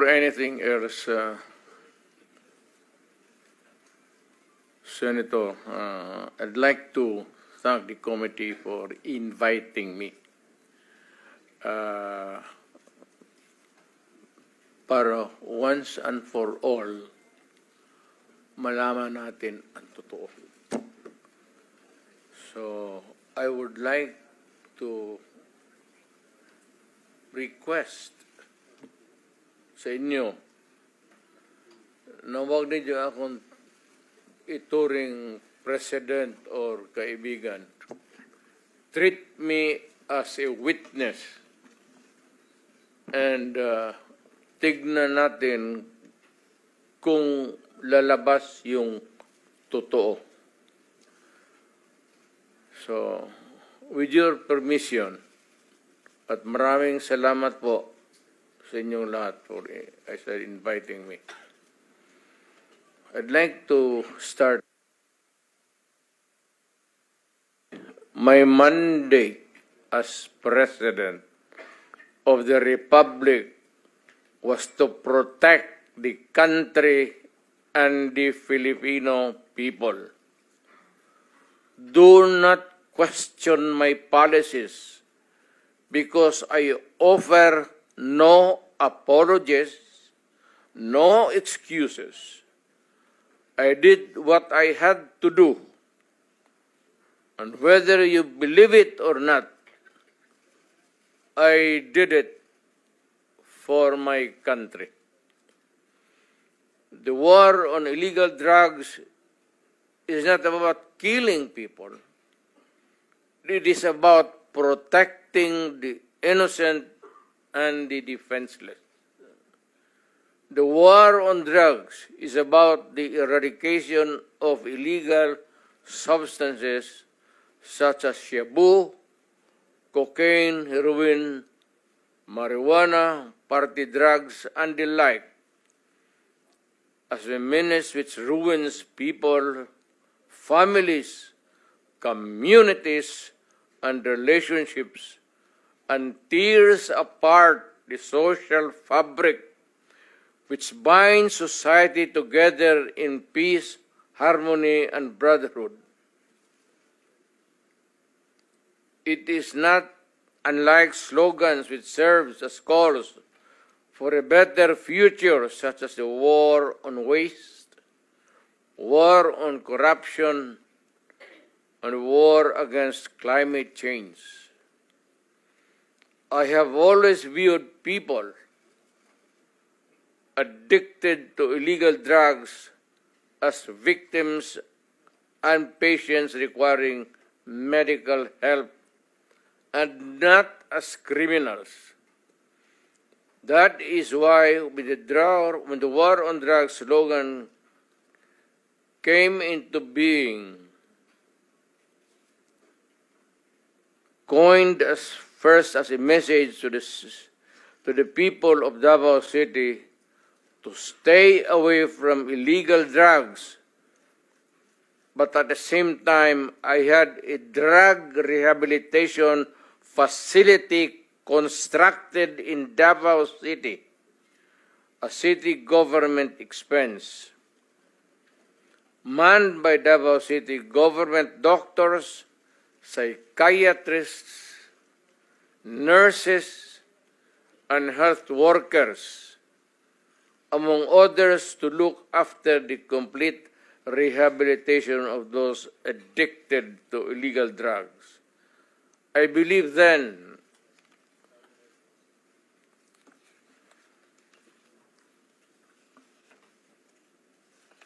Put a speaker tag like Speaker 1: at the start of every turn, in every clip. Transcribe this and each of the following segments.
Speaker 1: before anything else, Senator, I'd like to thank the committee for inviting me para once and for all malaman natin ang totoo. So, I would like to request sa inyo na huwag ninyo akong ituring president or kaibigan. Treat me as a witness and tignan natin kung lalabas yung totoo. So, with your permission, at maraming salamat po sa inyong lahat for inviting me. I'd like to start. My mandate as President of the Republic was to protect the country and the Filipino people. Do not question my policies because I offer no apologies, no excuses. I did what I had to do. And whether you believe it or not, I did it for my country. The war on illegal drugs is not about killing people. It is about protecting the innocent and the defenseless. The war on drugs is about the eradication of illegal substances such as shabu, cocaine, heroin, marijuana, party drugs, and the like, as a menace which ruins people, families, communities, and relationships, and tears apart the social fabric which binds society together in peace, harmony, and brotherhood. It is not unlike slogans which serves as calls for a better future, such as the war on waste, war on corruption, and war against climate change. I have always viewed people addicted to illegal drugs as victims and patients requiring medical help and not as criminals. That is why when the war on drugs slogan came into being, coined first as a message to the people of Davao City to stay away from illegal drugs, but at the same time, I had a drug rehabilitation facility constructed in Davao City, a city government expense, manned by Davao City government doctors, psychiatrists, nurses, and health workers, among others, to look after the complete rehabilitation of those addicted to illegal drugs. I believe then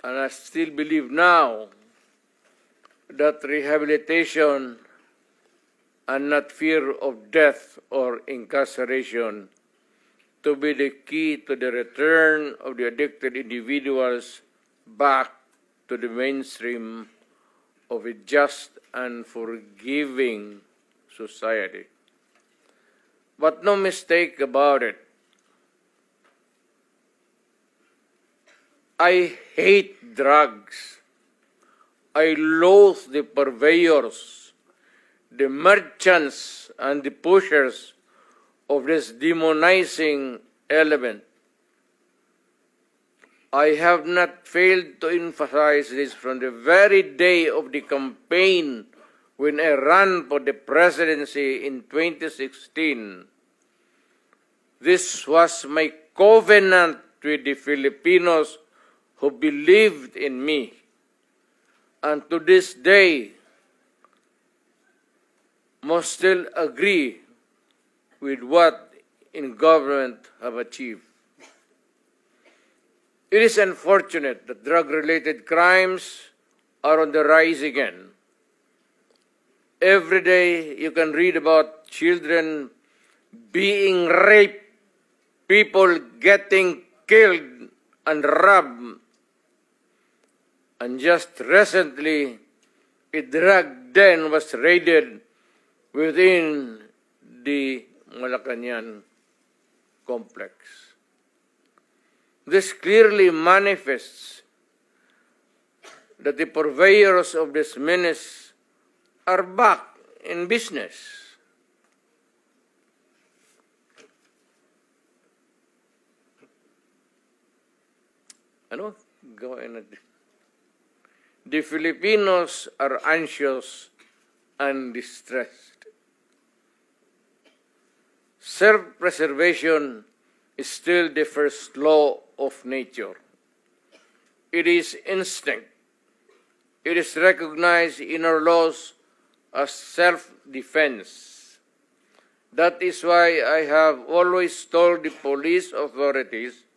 Speaker 1: and I still believe now that rehabilitation and not fear of death or incarceration to be the key to the return of the addicted individuals back to the mainstream of a just and forgiving society. But no mistake about it, I hate drugs. I loathe the purveyors, the merchants, and the pushers of this demonizing element. I have not failed to emphasize this from the very day of the campaign when I ran for the presidency in 2016. This was my covenant with the Filipinos who believed in me. And to this day, most still agree with what in government have achieved. It is unfortunate that drug-related crimes are on the rise again. Every day you can read about children being raped, people getting killed and robbed. And just recently, a drug den was raided within the Malacanang complex. This clearly manifests that the purveyors of this menace are back in business. Ano? Gawin natin. The Filipinos are anxious and distressed. Self-preservation is still the first law of nature. It is instinct. It is recognized in our laws as self-defense. That is why I have always told the police authorities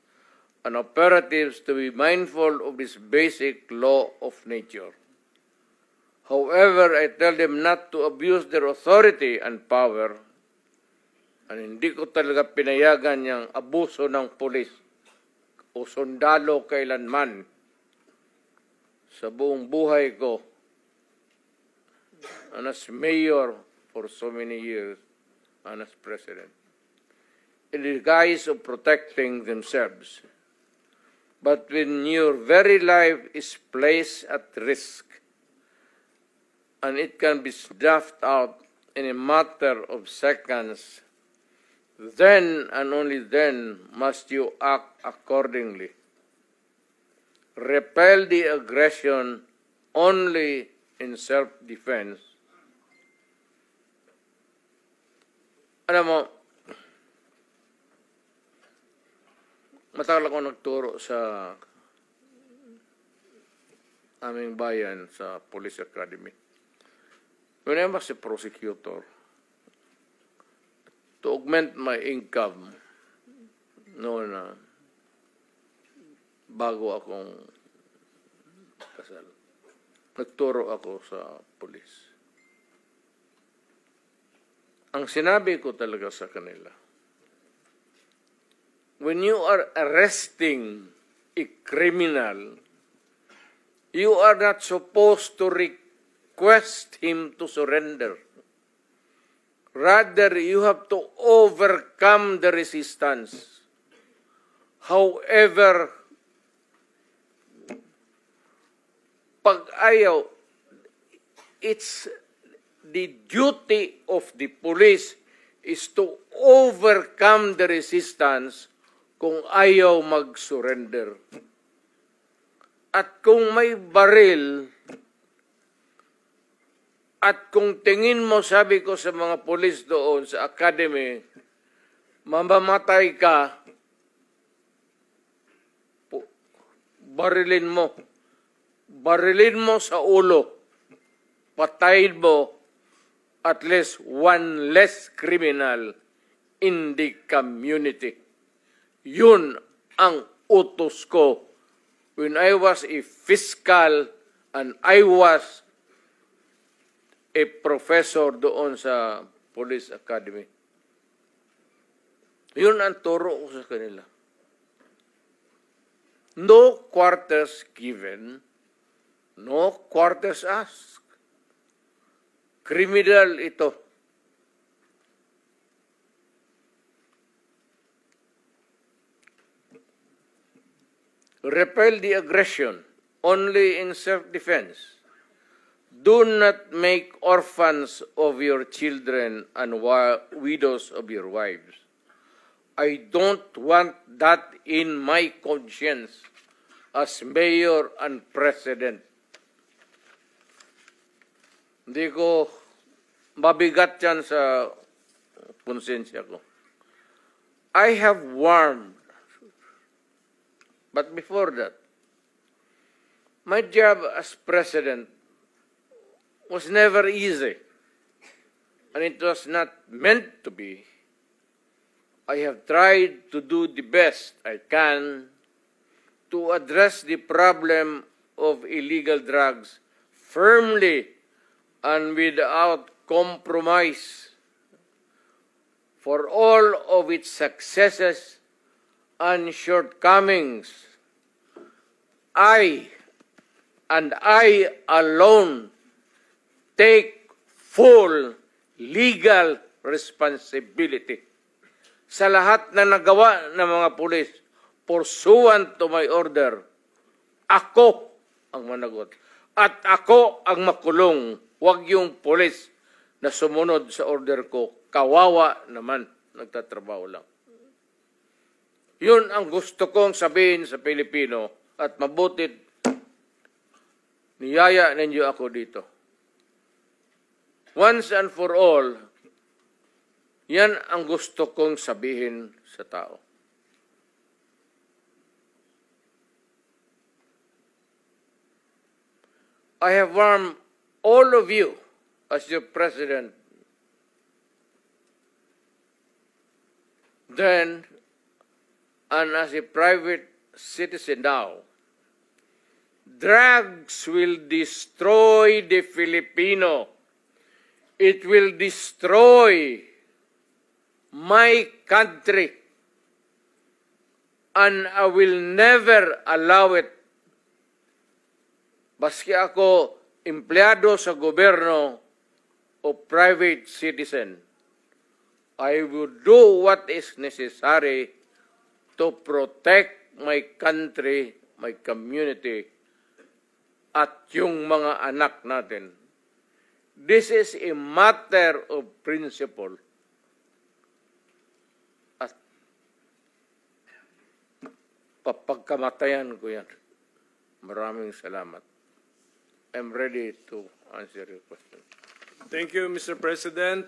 Speaker 1: and operatives to be mindful of this basic law of nature. However, I tell them not to abuse their authority and power, and hindi ko talaga pinayagan yung abuso ng pulis o sundalo kailanman sa buong buhay ko and as mayor for so many years and as president, in the guise of protecting themselves. But when your very life is placed at risk, and it can be snuffed out in a matter of seconds, then and only then must you act accordingly. Repel the aggression only in self-defense. Alam mo, matagal ako nagturo sa aming bayan sa Police Academy. When I was a prosecutor, to augment my income noon na bago akong kasal, nagturo ako sa police. Ang sinabi ko talaga sa kanila, when you are arresting a criminal, you are not supposed to request him to surrender. Rather, you have to overcome the resistance. However, pag ayaw, it's the duty of the police is to overcome the resistance kung ayaw mag-surrender. At kung may baril, at kung tingin mo, sabi ko sa mga pulis doon sa academy, mamamatay ka, barilin mo. Barilin mo sa ulo. Patayin mo at least one less criminal in the community. Yun ang utos ko when I was a fiscal and I was a professor doon sa Police Academy. Yun ang turo ko sa kanila. No quarters given, no quarters asked. Criminal ito. Repel the aggression only in self-defense. Do not make orphans of your children and widows of your wives. I don't want that in my conscience. as mayor and president. Hindi ko mabigat yan sa konsensya ko. I have warned, but before that, my job as president was never easy, and it was not meant to be. I have tried to do the best I can to address the problem of illegal drugs firmly and without compromise. For all of its successes and shortcomings, I alone take full legal responsibility sa lahat na nagawa ng mga pulis pursuant to my order. Ako ang managot. At ako ang makulong. Huwag yung pulis na sumunod sa order ko. Kawawa naman, nagtatrabaho lang. Yun ang gusto kong sabihin sa Pilipino at mabutit niyaya ninyo ako dito. Once and for all, yan ang gusto kong sabihin sa tao. I have warned all of you as your president then and as a private citizen now. Drugs will destroy the Filipino. It will destroy my country, and I will never allow it. Baski ako empleyado sa gobyerno o private citizen, I will do what is necessary to protect my country, my community, at yung mga anak natin. This is a matter of principle. At papagkamatayan ko yan. Maraming salamat. I'm ready to answer your question.
Speaker 2: Thank you, Mr. President.